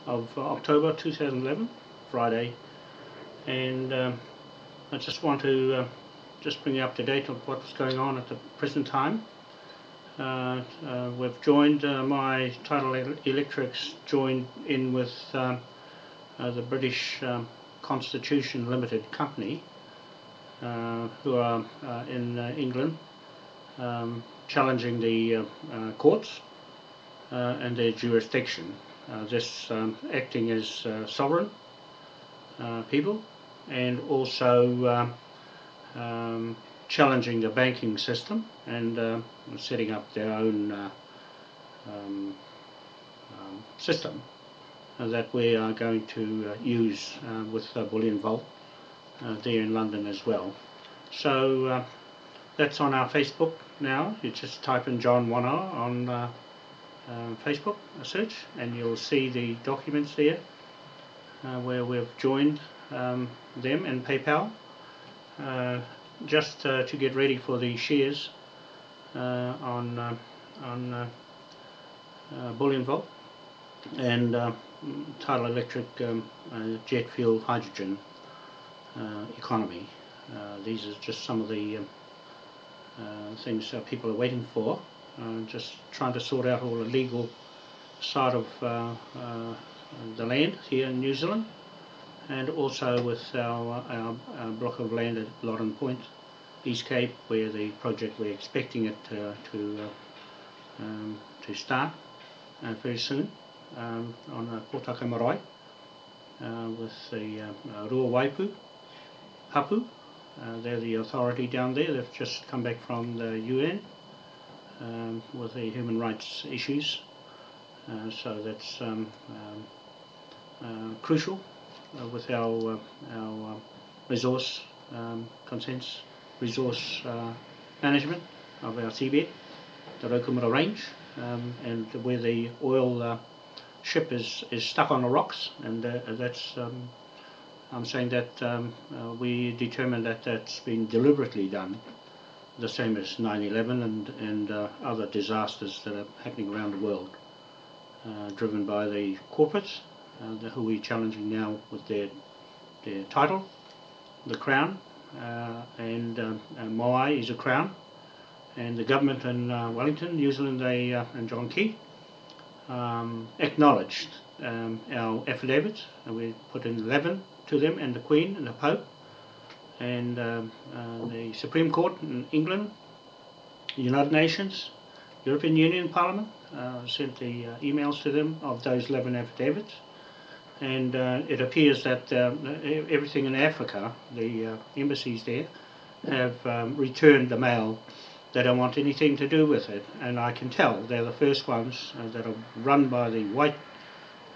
of October 2011, Friday, and I just want to just bring you up to date of what's going on at the present time. We've joined, my tidal electrics joined in with the British Constitution Limited Company, who are in England, challenging the courts and their jurisdiction. This acting as sovereign people, and also challenging the banking system and setting up their own system that we are going to use with Bullion Vault there in London as well. So that's on our Facebook now. You just type in John Wanner on Facebook, a search, and you'll see the documents there where we've joined them and PayPal just to get ready for the shares on Bullion Vault and tidal electric jet fuel hydrogen economy. These are just some of the things people are waiting for. Just trying to sort out all the legal side of the land here in New Zealand, and also with our block of land at Loddon Point, East Cape, where the project, we're expecting it to start very soon on Potaka Marae with the Rua Waipu, Hapu. They're the authority down there. They've just come back from the UN with the human rights issues, so that's crucial with our resource consents, resource management of our seabed, the Rokumura Range, and where the oil ship is stuck on the rocks, and that's I'm saying that we determined that that's been deliberately done, the same as 9/11 and other disasters that are happening around the world, driven by the corporates who we're challenging now with their title, the Crown, and Moai is a Crown, and the government in Wellington, New Zealand, and John Key acknowledged our affidavits, and we put in 11 to them, and the Queen and the Pope, and the Supreme Court in England, the United Nations, European Union Parliament, sent the emails to them of those 11 affidavits, and it appears that everything in Africa, the embassies there, have returned the mail. They don't want anything to do with it, and I can tell they're the first ones that are run by the white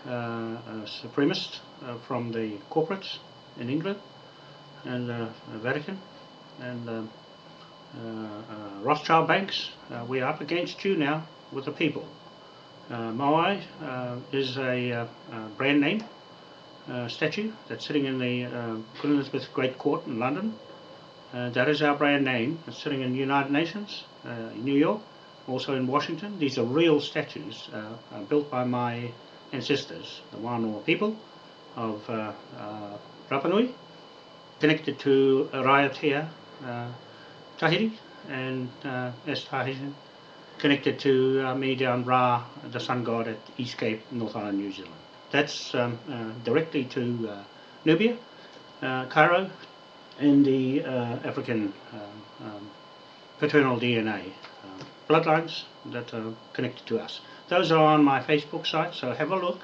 supremacists from the corporates in England and Vatican and Rothschild banks. We're up against you now with the people. Moai is a brand name statue that's sitting in the Queen Elizabeth Great Court in London. That is our brand name. It's sitting in the United Nations, in New York, also in Washington. These are real statues built by my ancestors, the Wānoa people of Rapa Nui, connected to AOTEA Tahiti, and as Tahitian, connected to me down Ra, the sun god at East Cape, North Island, New Zealand. That's directly to Nubia, Cairo, and the African paternal DNA bloodlines that are connected to us. Those are on my Facebook site, so have a look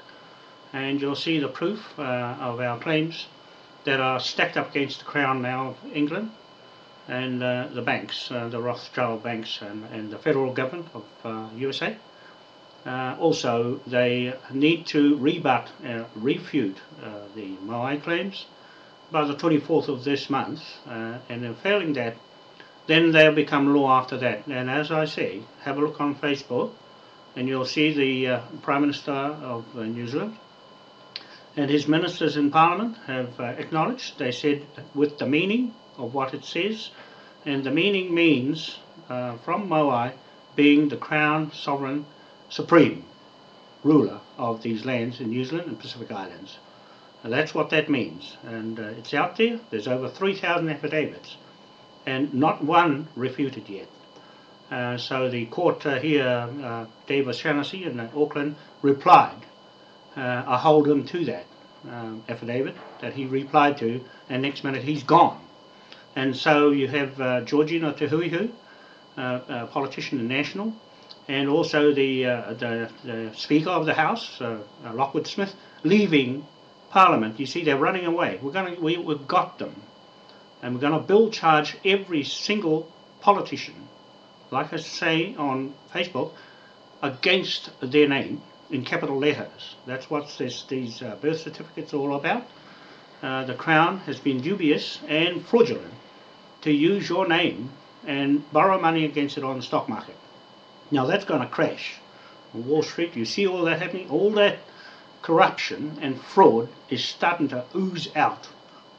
and you'll see the proof of our claims that are stacked up against the Crown now of England and the banks, the Rothschild banks and the federal government of USA. Also, they need to refute the Moai claims by the 24th of this month, and in failing that, then they'll become law after that. And as I say, have a look on Facebook and you'll see the Prime Minister of New Zealand and his ministers in Parliament have acknowledged. They said with the meaning of what it says, and the meaning means from Moai being the Crown Sovereign Supreme. ruler of these lands in New Zealand and Pacific Islands. And that's what that means, and it's out there. There's over 3,000 affidavits and not one refuted yet. So the court here, Dave O'Shaughnessy in Auckland, replied. I hold him to that affidavit that he replied to, and next minute he's gone. And so you have Georgina Tehuihu, a politician and national, and also the Speaker of the House, Lockwood Smith, leaving Parliament. You see, they're running away. We've got them, and we're going to bill charge every single politician, like I say on Facebook, against their name in capital letters. That's what these birth certificates are all about. The Crown has been dubious and fraudulent to use your name and borrow money against it on the stock market. Now that's going to crash. On Wall Street, you see all that happening. All that corruption and fraud is starting to ooze out.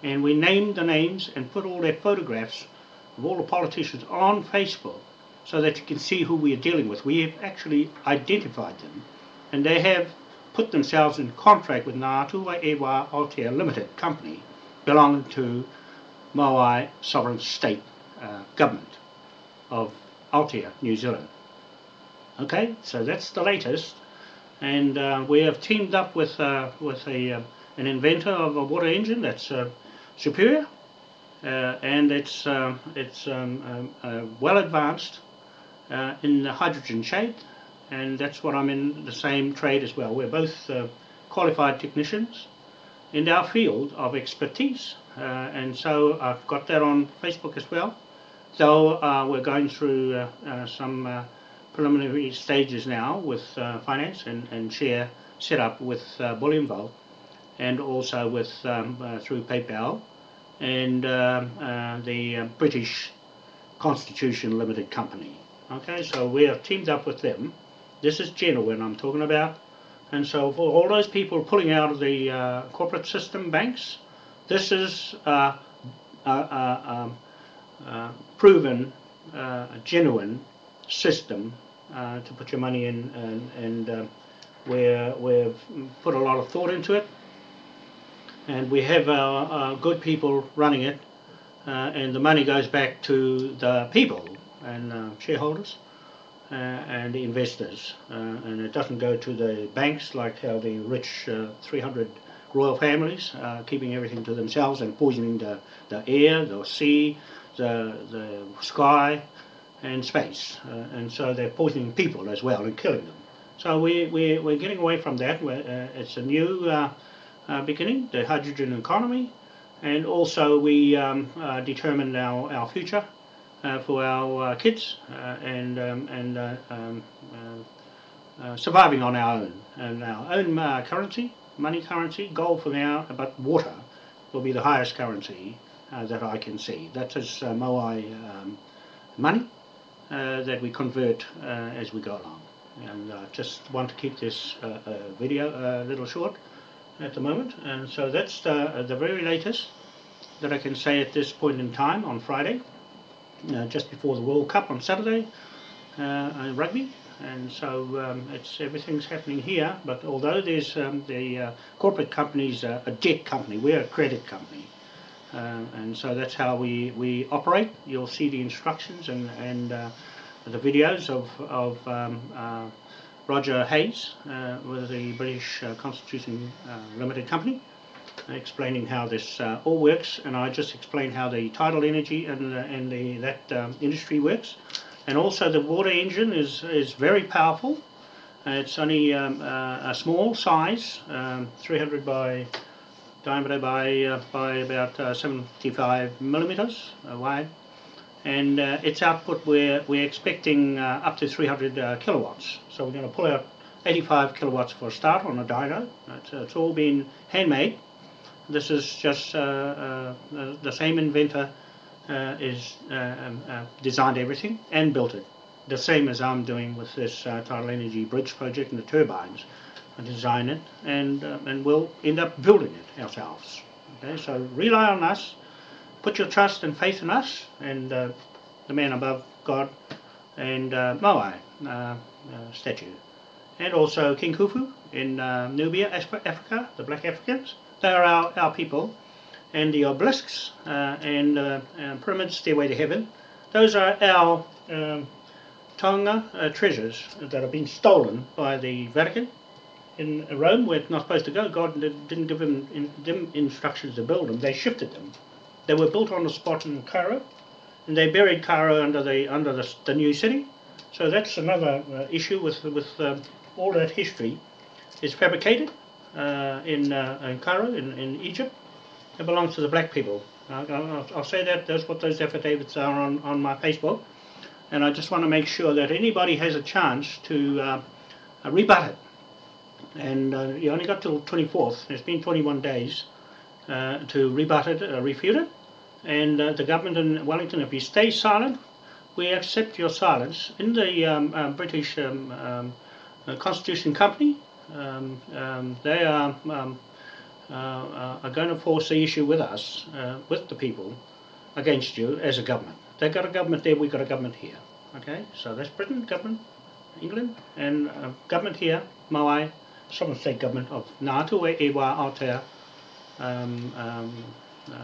And we named the names and put all their photographs of all the politicians on Facebook so that you can see who we are dealing with. We have actually identified them, and they have put themselves in contract with AOTEA Limited Company belonging to Moai Sovereign State Government of Aotea, New Zealand. Okay, so that's the latest, and we have teamed up with an inventor of a water engine that's superior, and it's well advanced in the hydrogen shade, and that's what I'm in the same trade as well. We're both qualified technicians in our field of expertise, and so I've got that on Facebook as well. So we're going through some preliminary stages now with finance and share set up with Bullion Vault, and also with through PayPal and the British Constitution Limited Company. Okay, so we are teamed up with them. This is genuine I'm talking about, and so for all those people pulling out of the corporate system banks, this is proven genuine system to put your money in, and we've put a lot of thought into it, and we have our good people running it, and the money goes back to the people and shareholders and the investors, and it doesn't go to the banks like how the rich 300 royal families are keeping everything to themselves and poisoning the air, the sea, the sky and space, and so they're poisoning people as well and killing them. So we're getting away from that. It's a new beginning, the hydrogen economy, and also we determine our future for our kids, and surviving on our own, and our own currency, money currency, gold for now, but water will be the highest currency that I can see. That is Moai money that we convert as we go along. And I just want to keep this video a little short at the moment, and so that's the very latest that I can say at this point in time on Friday, just before the World Cup on Saturday, rugby. And so everything's happening here, but although there's the corporate company's a debt company, we're a credit company, and so that's how we operate. You'll see the instructions and the videos of Roger Hayes with the British Constitution Limited Company, explaining how this all works, and I just explained how the tidal energy and that industry works. And also the water engine is very powerful. It's only a small size, 300 by diameter by about 75 millimeters wide, and its output we're expecting up to 300 kilowatts. So we're going to pull out 85 kilowatts for a start on a dyno. It's all been handmade. This is just the same inventor is designed everything and built it, the same as I'm doing with this tidal energy bridge project and the turbines. I design it and we'll end up building it ourselves. Okay, so rely on us, put your trust and faith in us and the man above, God, and Moai statue, and also King Khufu in Nubia, Africa, the black Africans. They are our people. And the obelisks and pyramids, Stairway to Heaven, those are our Tonga treasures that have been stolen by the Vatican in Rome, where it's not supposed to go. God didn't give them instructions to build them. They shifted them. They were built on the spot in Cairo, and they buried Cairo under the new city. So that's another issue with all that history is fabricated in Cairo, in Egypt. It belongs to the black people. I'll say that. That's what those affidavits are on my Facebook. And I just want to make sure that anybody has a chance to rebut it. And you only got till 24th. It's been 21 days to rebut it, refute it. And the government in Wellington, if you stay silent, we accept your silence. In the British Constitution Company, they are going to force the issue with us, with the people, against you as a government. They've got a government there, we've got a government here. Okay, so that's Britain, government, England, and government here, Moai, sovereign state government of ATUA, AOTEA,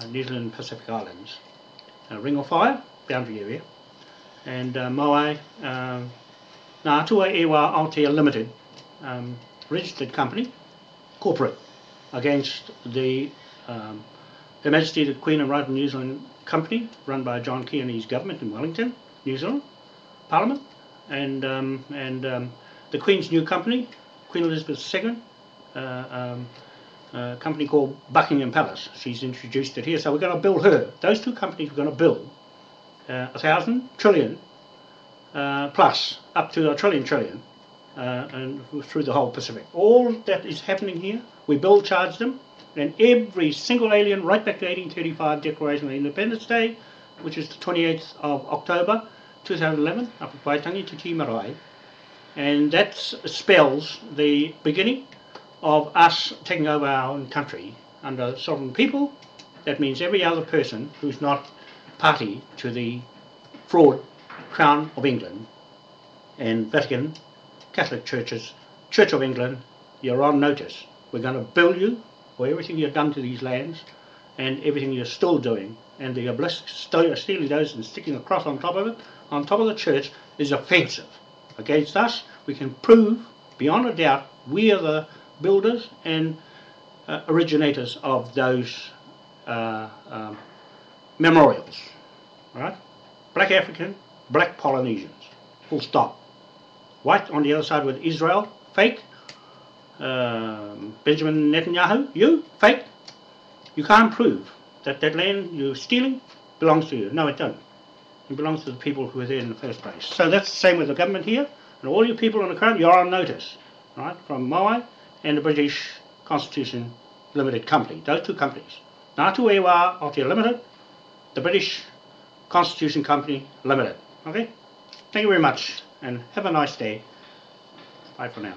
New Zealand and Pacific Islands. Ring of Fire, boundary area, and Moai, ATUA, AOTEA Limited, registered company, corporate, against the Her Majesty the Queen and Right of New Zealand Company, run by John Key and his government in Wellington, New Zealand, Parliament, and the Queen's new company, Queen Elizabeth II, company called Buckingham Palace. She's introduced it here, so we're going to build her. Those two companies we're going to build 1,000 trillion plus, up to a trillion, and through the whole Pacific. All that is happening here, we bill charge them, and every single alien, right back to 1835 Declaration of Independence Day, which is the 28th of October 2011, up at Waitangi to Te Marae, and that spells the beginning of us taking over our own country under sovereign people. That means every other person who's not party to the fraud Crown of England and Vatican, Catholic churches, Church of England, you're on notice. We're going to bill you for everything you've done to these lands and everything you're still doing. And the obelisks, stealing those and sticking a cross on top of it, on top of the church, is offensive against us. We can prove beyond a doubt we are the builders and originators of those memorials. All right? Black African, black Polynesians, full stop. White on the other side with Israel, fake. Benjamin Netanyahu, you, fake. You can't prove that that land you're stealing belongs to you. No, it doesn't. It belongs to the people who were there in the first place. So that's the same with the government here, and all you people on the ground, you're on notice, right? From Moai and the British Constitution Limited Company, those two companies. ATUA, AOTEA Limited, the British Constitution Company Limited. Okay? Thank you very much, and have a nice day. Bye for now.